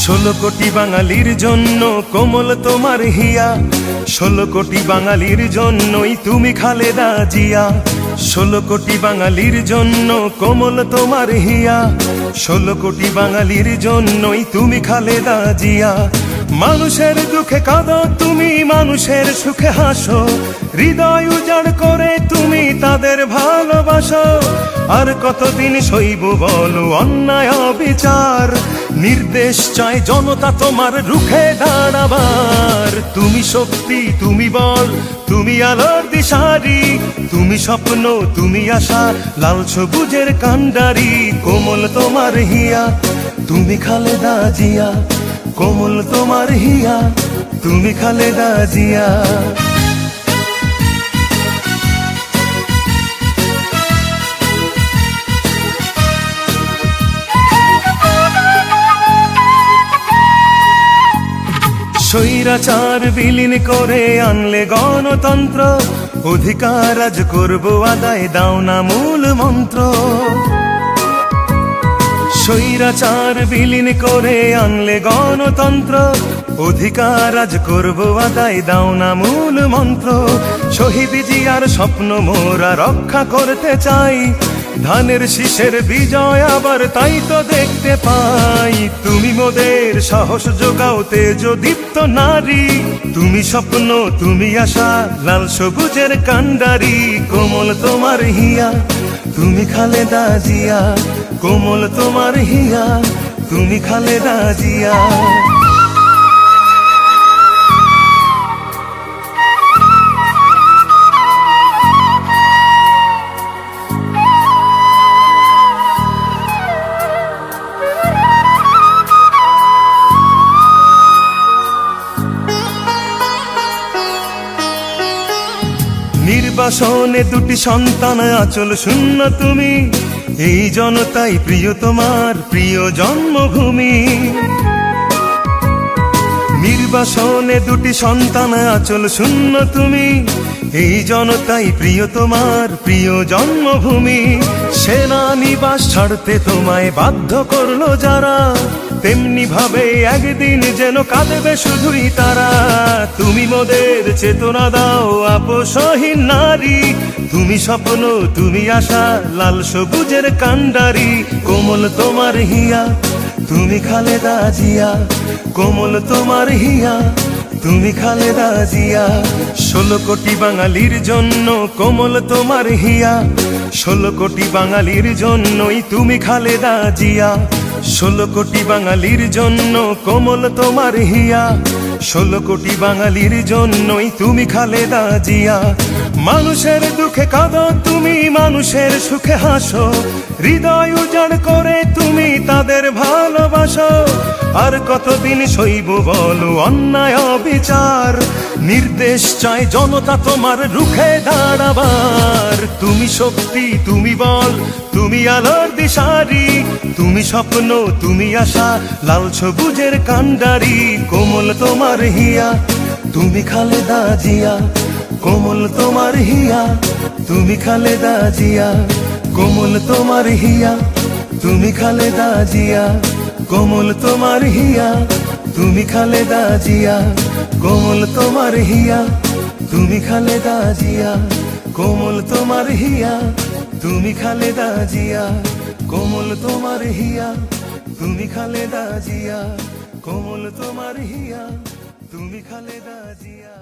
16 কোটি বাঙালির জন্য কোমল তোমার হিয়া, 16 কোটি বাঙালির জন্যই তুমি খালেদা জিয়া। 16 কোটি বাঙালির জন্য কোমল তোমার হিয়া, 16 কোটি বাঙালির জন্যই তুমি খালেদা জিয়া। মানুষের দুঃখে কাঁদো তুমি, মানুষের সুখে হাসো, হৃদয় উজাড় করে তুমি তাদের ভালোবাসো। আর কতদিন সইব বলো অন্যায় অবিচার, নির্দেশ চায় জনতা তোমার রুখে দাঁড়াবার। তুমি শক্তি, তুমি বল, তুমি আলোর দিশারি, তুমি স্বপ্ন, তুমি আশা, লাল সবুজের কান্ডারি। কোমল তোমার হিয়া, তুমি খালেদা জিয়া, কোমল তোমার হিয়া, তুমি খালেদা জিয়া। স্বৈরাচার বিলীন করে আনলে গণতন্ত্র, অধিকার আজ করব আদায়, দাও না মূল মন্ত্র। স্বৈরাচার বিলীন করে আনলে গণতন্ত্র, অধিকার আজ করব আদায়, দাও না মূল মন্ত্র। শহীদ জিয়ার স্বপ্ন মোরা রক্ষা করতে চাই, ধানের শীষের বিজয় আবার তাই তো দেখতে পাই। তুমি মোদের সাহস যোগাও, তেজ দীপ্ত নারী, তুমি স্বপ্ন, তুমি আশা, লাল সবুজের কান্ডারি। কোমল তোমার হিয়া, তুমি খালেদা জিয়া, কোমল তোমার হিয়া, তুমি খালেদা জিয়া। নির্বাসনে দুটি সন্তান আঁচল শূন্য তুমি, এই জনতাই প্রিয় তোমার প্রিয় জন্মভূমি। নির্বাসনে দুটি সন্তান আঁচল শূন্য তুমি, এই জনতাই প্রিয় তোমার প্রিয় জন্মভূমি। সেনানিবাস ছাড়তে তোমায় বাধ্য করলো যারা, তেমনি ভাবে একদিন যেন কাঁদবে শুধুই তারা। তুমি মোদের চেতনা দাও আপোষহীন নারী, তুমি স্বপ্ন, তুমি আশা, লাল সবুজের কান্ডারি। কোমল তোমার হিয়া, তুমি খালেদা জিয়া, কোমল তোমার হিয়া, তুমি খালেদা জিয়া। 16 কোটি বাঙালির জন্য কোমল তোমার হিয়া, 16 কোটি বাঙালির জন্যই তুমি খালেদা জিয়া। 16 কোটি বাঙালির জন্য কোমল তোমার হিয়া, 16 কোটি বাঙালির জন্যই তুমি খালেদা জিয়া। মানুষের দুঃখে কাঁদো তুমি, মানুষের সুখে হাসো, হৃদয় উজাড় করে তুমি তাদের ভালোবাসো। আর কতদিন সইব বলো অন্যায় অবিচার, নির্দেশ চায় জনতা তোমার রুখে দাঁড়াবার। তুমি শক্তি, তুমি বল, তুমি আলোর দিশারি, তুমি স্বপ্ন, তুমি আশা, লাল সবুজের কান্ডারি। কোমল তোমার হিয়া, তুমি খালেদা জিয়া, কোমল তোমার হিয়া, তুমি খালেদা জিয়া। কোমল তোমার হিয়া, তুমি খালেদা জিয়া, কোমল তোমার হিয়া, তুমি খালেদা জিয়া। কোমল তোমার হিয়া, তুমি খালেদা জিয়া, কোমল তোমার হিয়া, তুমি খালেদা জিয়া। কোমল তোমার হিয়া, তুমি খালেদা জিয়া, কোমল তোমার হিয়া, তুমি খালেদা জিয়া।